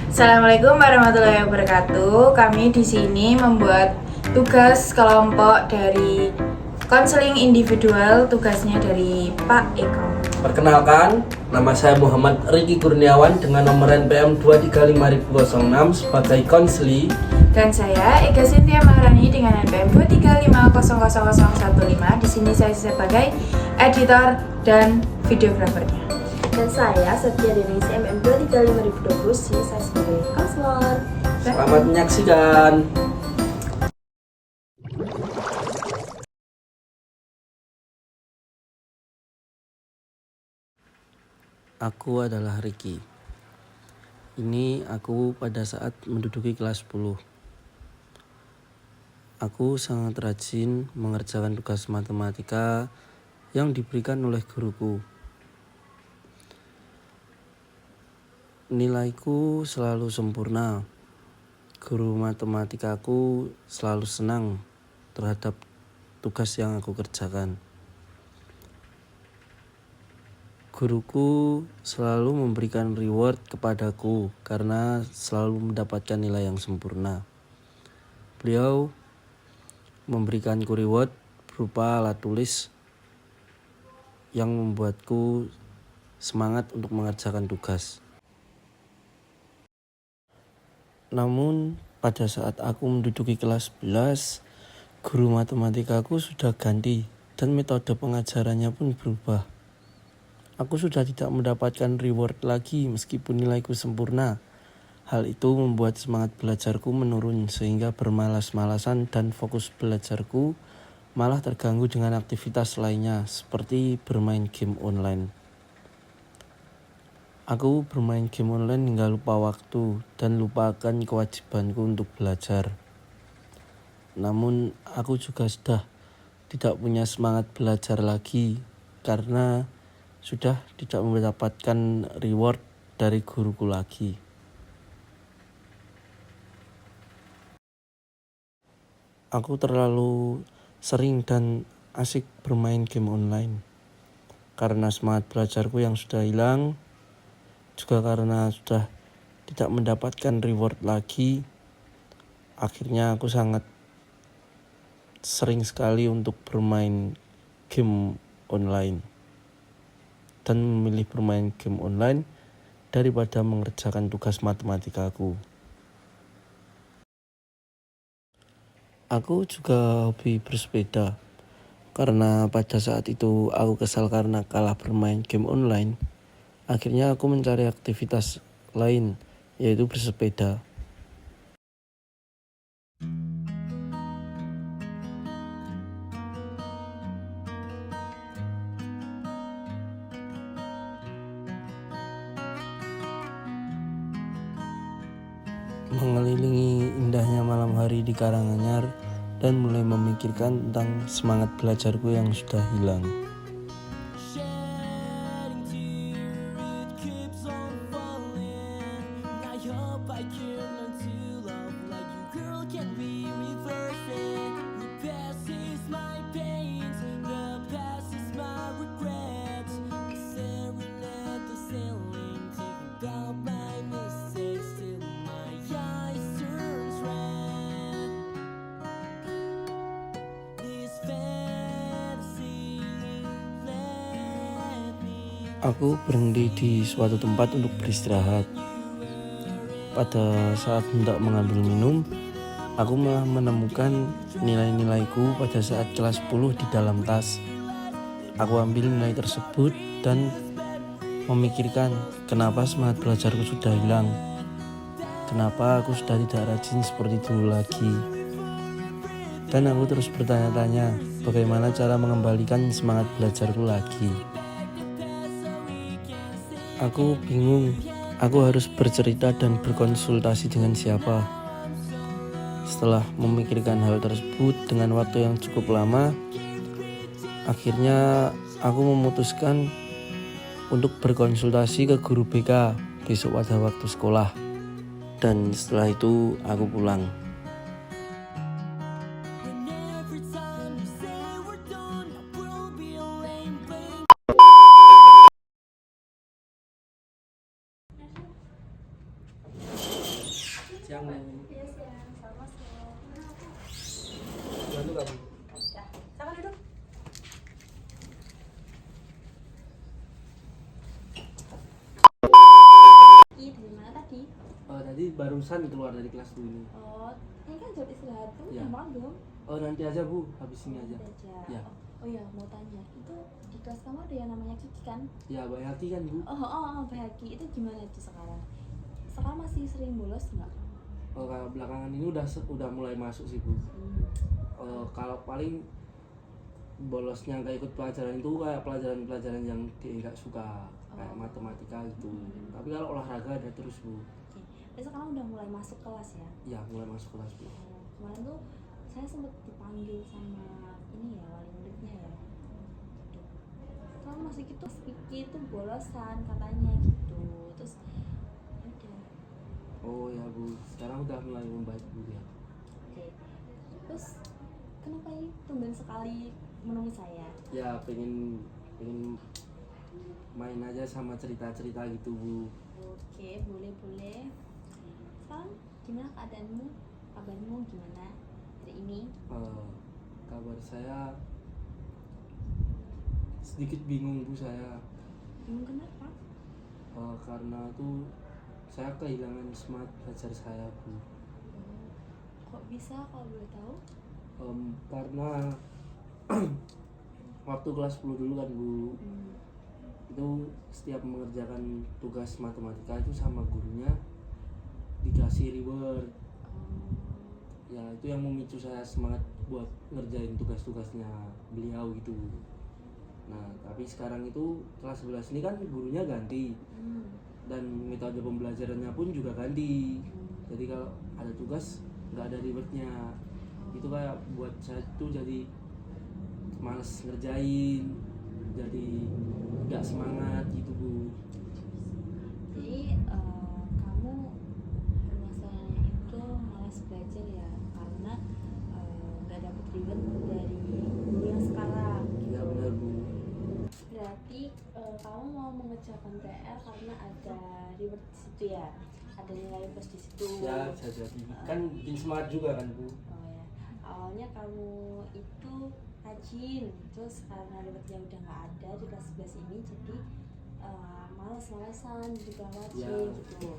Assalamualaikum warahmatullahi wabarakatuh. Kami di sini membuat tugas kelompok dari konseling individual, tugasnya dari Pak Eko. Perkenalkan, nama saya Muhammad Riki Kurniawan dengan nomor NPM 235.006 sebagai konseli. Dan saya Eka Sintia Maharani dengan NPM 235000015. Di sini saya sebagai editor dan videografernya. Dan saya Setia Denise MM 235.020, saya sebagai konselor. Selamat menyaksikan. Aku adalah Riki. Ini aku pada saat menduduki kelas 10. Aku sangat rajin mengerjakan tugas matematika yang diberikan oleh guruku. Nilaiku selalu sempurna. Guru matematikaku selalu senang terhadap tugas yang aku kerjakan. Guruku selalu memberikan reward kepadaku karena selalu mendapatkan nilai yang sempurna. Beliau memberikanku reward berupa alat tulis yang membuatku semangat untuk mengerjakan tugas. Namun pada saat aku menduduki kelas 11, guru matematikaku sudah ganti dan metode pengajarannya pun berubah. Aku sudah tidak mendapatkan reward lagi meskipun nilaiku sempurna. Hal itu membuat semangat belajarku menurun sehingga bermalas-malasan dan fokus belajarku malah terganggu dengan aktivitas lainnya seperti bermain game online. Aku bermain game online hingga lupa waktu dan lupakan kewajibanku untuk belajar. Namun aku juga sudah tidak punya semangat belajar lagi karena sudah tidak mendapatkan reward dari guruku lagi. Aku terlalu sering dan asik bermain game online karena semangat belajarku yang sudah hilang, juga karena sudah tidak mendapatkan reward lagi. Akhirnya aku sangat sering sekali untuk bermain game online dan memilih bermain game online daripada mengerjakan tugas matematikaku. Aku juga hobi bersepeda karena pada saat itu aku kesal karena kalah bermain game online. Akhirnya aku mencari aktivitas lain, yaitu bersepeda. Mengelilingi indahnya malam hari di Karanganyar dan mulai memikirkan tentang semangat belajarku yang sudah hilang. Aku berhenti di suatu tempat untuk beristirahat. Pada saat hendak mengambil minum, aku malah menemukan nilai-nilaiku pada saat kelas 10 di dalam tas. Aku ambil nilai tersebut dan memikirkan kenapa semangat belajarku sudah hilang. Kenapa aku sudah tidak rajin seperti dulu lagi. Dan aku terus bertanya-tanya bagaimana cara mengembalikan semangat belajarku lagi. Aku bingung, aku harus bercerita dan berkonsultasi dengan siapa. Setelah memikirkan hal tersebut dengan waktu yang cukup lama, akhirnya aku memutuskan untuk berkonsultasi ke guru BK besok pada waktu sekolah. Dan setelah itu aku pulang. barusan keluar dari kelas dulu ini. Oh, ini kan jam istirahat. Kamu Ya. udah makan belum? Oh nanti aja Bu, habis ini aja. Nanti aja. Ya. Oh iya, mau tanya. Itu di kelas kamu ada yang namanya Kiki kan? Ya baik hati kan Bu. Mbak Haki. Itu gimana itu sekarang? Sekarang masih sering bolos nggak? Oh, kalau belakangan ini udah mulai masuk sih Bu. Kalau paling bolosnya nggak ikut pelajaran itu kayak pelajaran-pelajaran yang dia nggak suka, kayak matematika gitu. Tapi kalau olahraga ada terus Bu. Oke. Jadi sekarang udah mulai masuk kelas ya? Ya mulai masuk kelas Bu. Kemarin tuh saya sempat dipanggil sama ini ya, wali muridnya ya. Tuh. Kalau masih gitu, Mas Vicky itu bolosan katanya gitu. Terus udah. Oh ya Bu, sekarang udah mulai membaik Bu ya. Oke. Terus kenapa ini tumben sekali menemui saya? Ya pengen main aja sama cerita-cerita gitu Bu. Oke, boleh. Sekarang gimana keadaanmu? Kabarmu gimana hari ini? Kabar saya sedikit bingung Bu saya. Bingung kenapa? Karena tuh saya kehilangan semangat belajar saya Bu. Kok bisa kalau boleh tahu? Karena waktu kelas 10 dulu kan Bu, itu setiap mengerjakan tugas matematika itu sama gurunya dikasih reward. Ya itu yang memicu saya semangat buat ngerjain tugas-tugasnya beliau gitu. Nah tapi sekarang itu kelas 11 ini kan gurunya ganti dan metode pembelajarannya pun juga ganti. Jadi kalau ada tugas nggak ada rewardnya, itu kayak buat saya tuh jadi males ngerjain, jadi nggak semangat gitu Bu. Jadi kamu rasanya itu malas belajar ya karena nggak dapet reward dari guru yang sekarang gitu. Ya benar Bu. Berarti kamu mau mengerjakan PR karena ada reward di situ ya, ada nilai plus di situ. Ya bisa jadi kan bikin semangat juga kan Bu. Oh ya, awalnya kamu itu rajin, terus karena rewardnya udah nggak ada di kelas 11 ini, jadi males-malesan juga rajin Ya. gitu.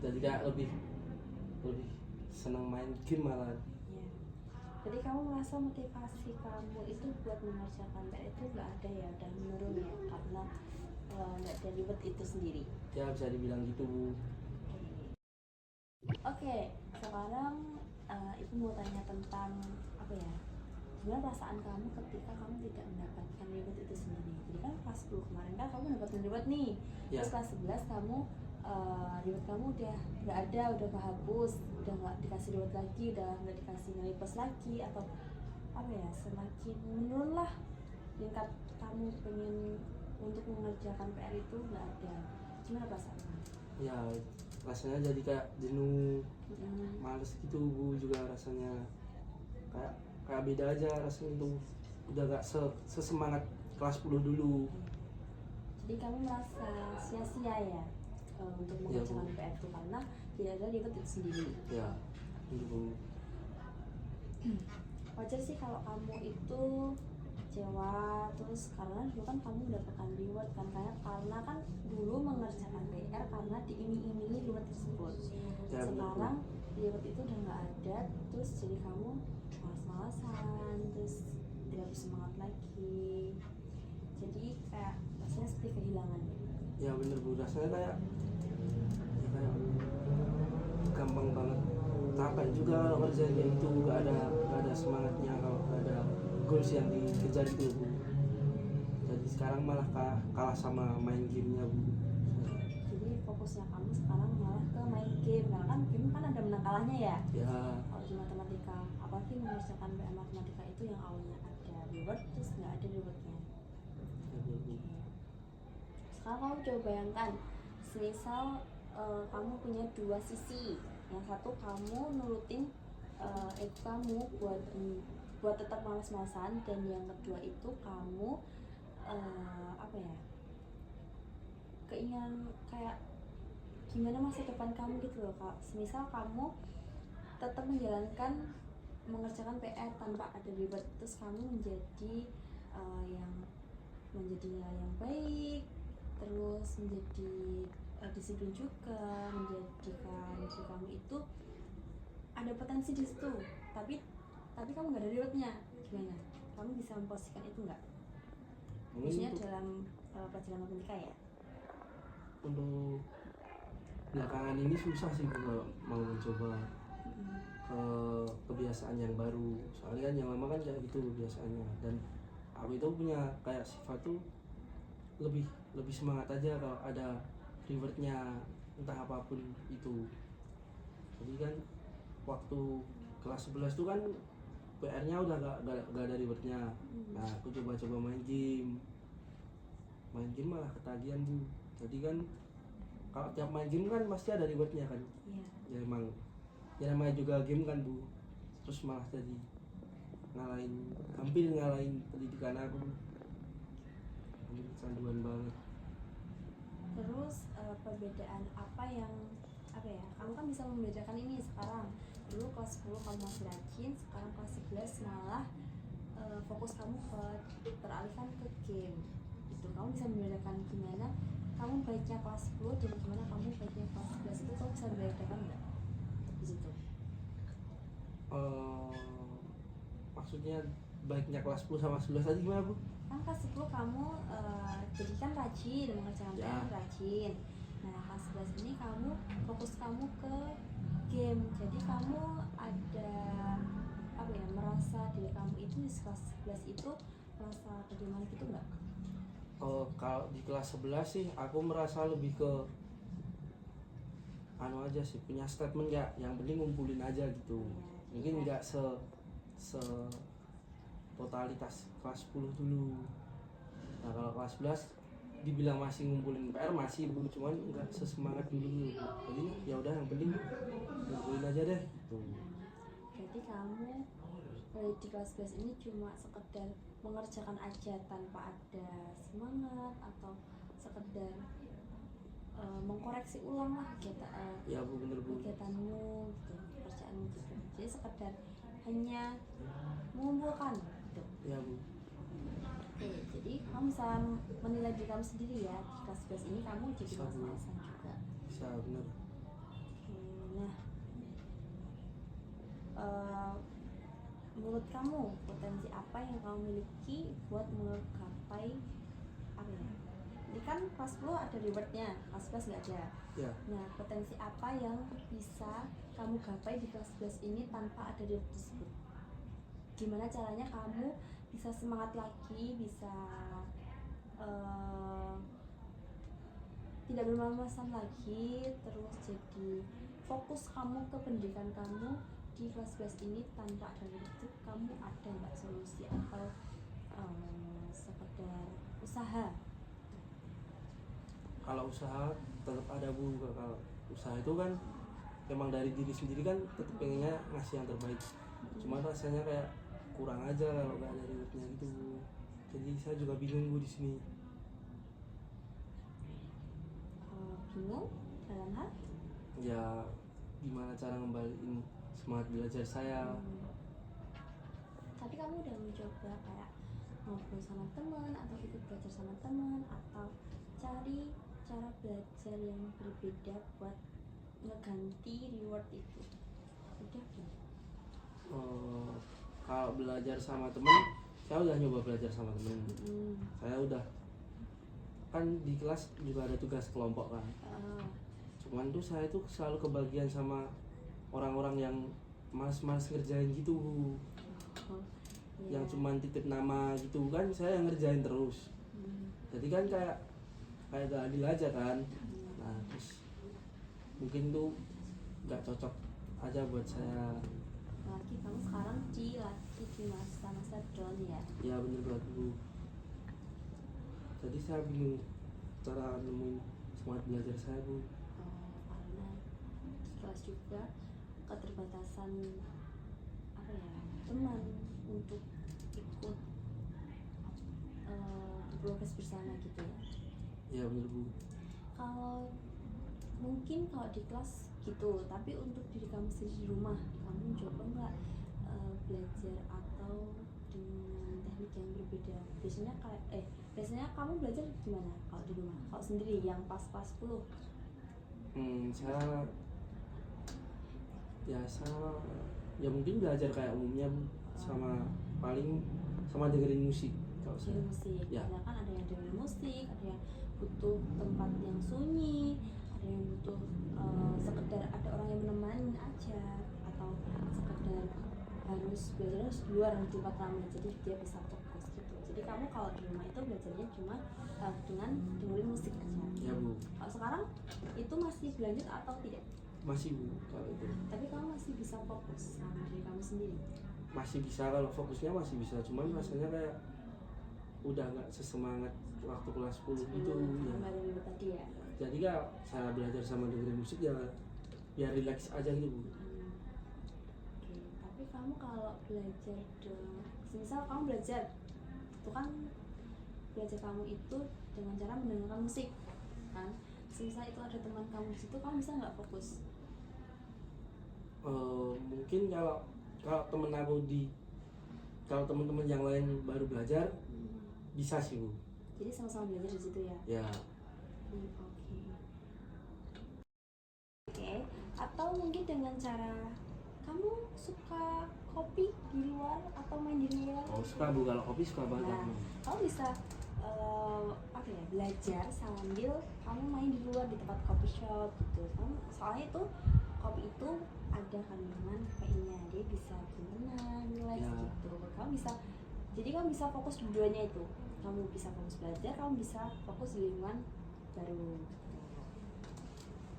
Jadi kayak lebih senang main game malah. Ya. Jadi kamu merasa motivasi kamu itu buat mengerjakan PR itu nggak ada ya, udah menurun ya karena nggak ada reward itu sendiri. Ya bisa dibilang gitu Bu. Oke, sekarang ibu mau tanya tentang apa ya? Gimana perasaan kamu ketika kamu tidak mendapatkan reward itu sendiri? Jadi kan kelas 10 kemarin kan kamu mendapatkan reward nih. Ya. Terus kelas 11 kamu reward kamu udah nggak ada, udah kehapus, udah nggak dikasih reward lagi, udah nggak dikasih nilai plus lagi atau apa ya? Semakin menurun lah tingkat kamu pengen untuk mengerjakan PR itu nggak ada. Gimana perasaan kamu? Ya rasanya jadi kayak jenuh, males gitu Bu, juga rasanya kayak beda aja rasanya itu, udah gak sesemangat kelas 10 dulu. Jadi kamu merasa sia-sia ya untuk Iya, mengerjakan Bu. PR itu karena tidak ada reward itu sendiri. Ya gitu Bu. Wajar sih kalau kamu itu kecewa, terus karena dulu kan kamu mendapatkan reward kan, karena kan dulu mengerjakan PR karena diiming-imingi reward tersebut. Ya, Sekarang reward itu udah nggak ada, terus jadi kamu malas-malasan, terus tidak bersemangat lagi. Jadi kayak rasanya seperti kehilangan. Ya bener Bu, rasanya kayak gampang banget capek juga kalau kerjaan kayak gitu, gak ada semangatnya kalau gak ada goals yang dikejar itu Bu. Jadi sekarang malah kalah sama main gamenya Bu. Jadi fokusnya kamu sekarang malah ke main game, karena kan game kan ada menang kalahnya ya. Ya Kalau di matematika, apalagi mengerjakan PR matematika itu yang awalnya ada reward terus nggak ada rewardnya. Sekarang kamu coba bayangkan, semisal kamu punya dua sisi, yang satu kamu nurutin ego kamu buat tetap malas-malasan, dan yang kedua itu kamu apa ya, keinginan kayak gimana masa depan kamu gitu loh Kak. Semisal kamu tetap menjalankan mengerjakan PR tanpa ada reward, terus kamu menjadi yang menjadi nilai yang baik, terus menjadi disiplin juga, menjadikan diri kamu itu ada potensi di situ, tapi kamu nggak ada rewardnya. Gimana kamu bisa memposisikan itu nggak, khususnya dalam pelajaran matematika ya? Untuk belakangan ini susah sih kalau mau mencoba ke kebiasaan yang baru, soalnya kan yang lama kan kayak gitu kebiasaannya, dan aku itu punya kayak sifat tuh lebih semangat aja kalau ada rewardnya, entah apapun itu. Jadi kan waktu kelas 11 tuh kan PR-nya udah gak ada rewardnya. Nah aku coba main game malah ketagihan bu. Jadi kan kalau tiap main game kan pasti ada rewardnya kan. Iya. Ya emang ya namanya juga game kan bu, terus malah jadi hampir ngalahin pendidikan aku. Hampir kecanduan banget. Terus perbedaan apa ya, kamu kan bisa membedakan ini sekarang. Dulu kelas 10 kamu masih rajin, sekarang kelas 11 malah fokus kamu teralihkan ke game. Itu kamu bisa membedakan gimana kamu baiknya kelas 10 dan gimana kamu baiknya kelas 11, itu kamu bisa membedakan nggak di situ? Maksudnya baiknya kelas 10 sama 11 tadi gimana bu? Kan kelas 10 kamu jadi kan rajin, mengerjakan Ya. PR rajin. Nah kelas 11 ini kamu fokus kamu ke game, jadi kamu ada merasa diri kamu itu di kelas 11 itu merasa bagaimana gitu nggak? Kalau di kelas 11 sih aku merasa lebih ke aja sih, punya statement ya, yang penting ngumpulin aja gitu. Mungkin nggak se totalitas kelas 10 dulu. Nah kalau kelas 11 dibilang masih ngumpulin PR masih bu, cuman nggak sesemangat dulu. Jadi ya udah yang penting ngumpulin aja deh gitu. Jadi kamu di kelas 11 ini cuma sekedar mengerjakan aja tanpa ada semangat atau sekedar mengkoreksi ulang lah Ya bu, bener bu. kegiatanmu gitu, pekerjaanmu gitu. Jadi sekedar hanya mengumpulkan gitu. Ya bu. Oke, jadi kamu bisa menilai diri kamu sendiri ya, di kelas 11 ini kamu jadi Bisa, Bu. mas-masan juga. Bisa bener. Oke, nah menurut kamu potensi apa yang kamu miliki buat menggapai apa ya? Ini kan kelas 10 ada rewardnya, kelas 11 nggak ada. Ya. Nah, potensi apa yang bisa kamu gapai di kelas 11 ini tanpa ada reward tersebut? Gimana caranya kamu bisa semangat lagi, bisa tidak bermalasan lagi, terus jadi fokus kamu ke pendidikan kamu di kelas 11 ini tanpa ada itu? Kamu ada nggak solusi atau sekedar usaha? Kalau usaha tetap ada bu. Kalau usaha itu kan emang dari diri sendiri kan tetap pengennya ngasih yang terbaik. Cuma rasanya kayak kurang aja kalau nggak ada rewardnya gitu bu. Jadi saya juga bingung bu di sini. Bingung dalam hal? Ya gimana cara ngembaliin semangat belajar saya. Tapi kamu udah mencoba kayak ngobrol sama teman atau ikut belajar sama teman atau cari cara belajar yang berbeda buat ngeganti reward itu? Udah belum? Kalau belajar sama temen, saya udah nyoba belajar sama temen. Saya udah kan di kelas juga ada tugas kelompok kan. Cuman tuh saya tuh selalu kebagian sama orang-orang yang malas-malas ngerjain gitu. Yang cuman titip nama gitu kan, saya yang ngerjain terus. Jadi kan kayak gak adil aja kan. Nah terus mungkin tuh gak cocok aja buat saya. Lagi kamu sekarang lagi di masa-masa down ya? Ya bener banget bu. Jadi saya bingung cara nemuin semangat belajar saya bu. Karena di kelas juga keterbatasan teman untuk ikut progres bersama gitu ya? Ya bener bu. Kalau mungkin kalau di kelas gitu, tapi untuk diri kamu sendiri di rumah, kamu coba nggak belajar atau dengan teknik yang berbeda? Biasanya kamu belajar gimana kalau di rumah? Kalau sendiri yang pas 10? Saya biasa ya mungkin belajar kayak umumnya Bu. Sama paling sama dengerin musik kalau saya. Dengerin musik, Ya. karena kan ada yang dengerin musik, ada yang butuh tempat yang sunyi, ada yang butuh sekedar ada orang yang menemani aja, atau sekedar harus belajar harus di luar di tempat ramai, jadi dia bisa fokus gitu. Jadi kamu kalau di rumah itu belajarnya cuma dengan dengerin musik aja. Ya Bu, Kalau sekarang itu masih berlanjut atau tidak? masih Bu kalau itu. Tapi kamu masih bisa fokus sama diri kamu sendiri. Masih bisa, kalau fokusnya masih bisa, cuman rasanya kayak udah nggak sesemangat waktu kelas 10 gitu ya. Baru ribet tadi ya. Jadi ya saya belajar sama dengerin musik ya biar relax aja gitu Bu. Oke, tapi kamu kalau belajar misal kamu belajar itu kan belajar kamu itu dengan cara mendengarkan musik kan, misal itu ada teman kamu di situ, kamu bisa nggak fokus? Mungkin kalau temen aku kalau teman-teman yang lain baru belajar bisa sih Bu. Jadi sama-sama belajar di situ ya. Ya Oke, atau mungkin dengan cara kamu suka kopi di luar atau main di luar. suka Bu, kalau kopi suka banget Nah, aku. kamu bisa belajar sambil kamu main di luar di tempat coffee shop gitu. Soalnya itu kopi itu ada kandungan kafeinnya, dia bisa bikin tenang, relax Ya. gitu. Jadi kamu bisa fokus dua-duanya itu. Kamu bisa fokus belajar, kamu bisa fokus di lingkungan baru.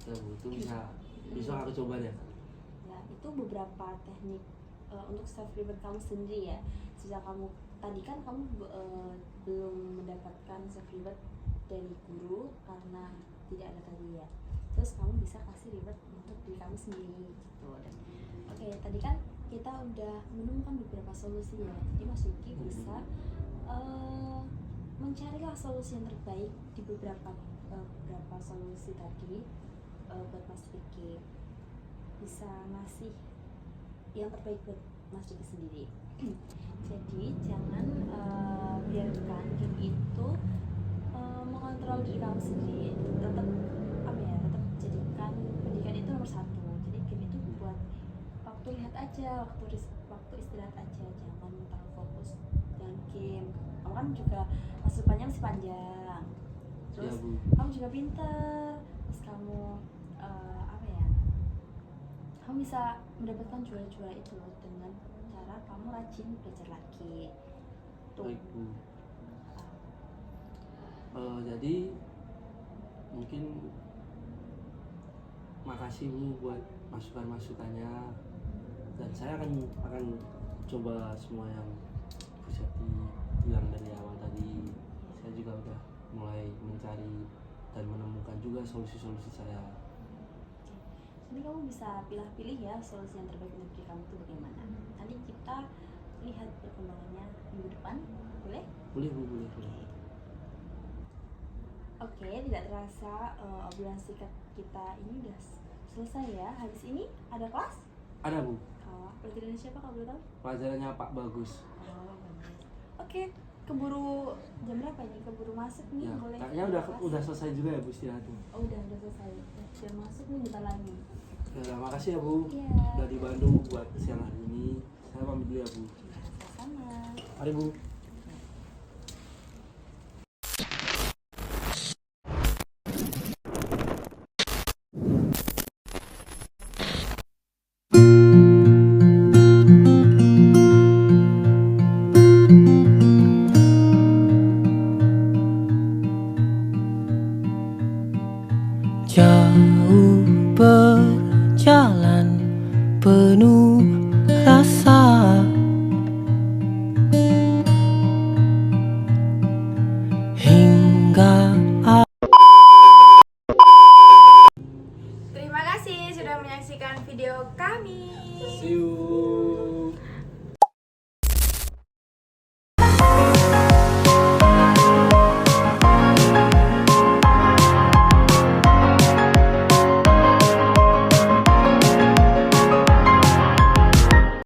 Ya Bu, itu bisa aku coba deh. Ya, itu beberapa teknik untuk self reward kamu sendiri ya. Sejak kamu tadi kan kamu belum mendapatkan self reward dari guru karena tidak ada tadi ya. Terus kamu bisa kasih reward untuk diri kamu sendiri gitu. Oke, tadi kan kita udah menemukan beberapa solusi ya. Jadi Mas Yuki bisa mencarilah solusi yang terbaik di beberapa solusi tadi buat Mas Yuki. Bisa ngasih yang terbaik buat Mas Yuki sendiri. Jadi jangan biarkan game itu mengontrol diri kamu sendiri. Tetap jadikan pendidikan itu nomor satu. Jadi game itu buat waktu lihat aja, waktu istirahat aja, jangan terlalu fokus dengan game. Kamu kan juga masa depannya masih panjang. Terus Ya, Bu. kamu juga pintar. Terus kamu kamu bisa mendapatkan juara-juara itu dengan cara kamu rajin belajar lagi. Tuh. Baik Bu. Jadi mungkin makasih Bu buat masukan-masukannya, dan saya akan coba semua yang Bu Septi bilang dari awal tadi. Saya juga udah mulai mencari dan menemukan juga solusi-solusi saya. Jadi kamu bisa pilih-pilih ya solusi yang terbaik untuk diri kamu itu bagaimana. Nanti kita lihat perkembangannya minggu depan, boleh? Boleh Bu, boleh. Oke, tidak terasa obrolan singkat kita ini udah selesai ya. Habis ini ada kelas? Ada Bu, Pelajaran siapa kalau boleh tahu? pelajarannya Pak Bagus. Bagus. Oke, keburu jam berapa ini? Keburu masuk nih, Ya, boleh? kayaknya udah selesai juga ya Bu istirahatnya. Oh, udah selesai. Udah masuk nih, bentar lagi. Ya, makasih ya Bu, Iya. udah dibantu buat siang hari ini. Saya pamit dulu ya Bu. Ya, sama-sama. Mari Bu.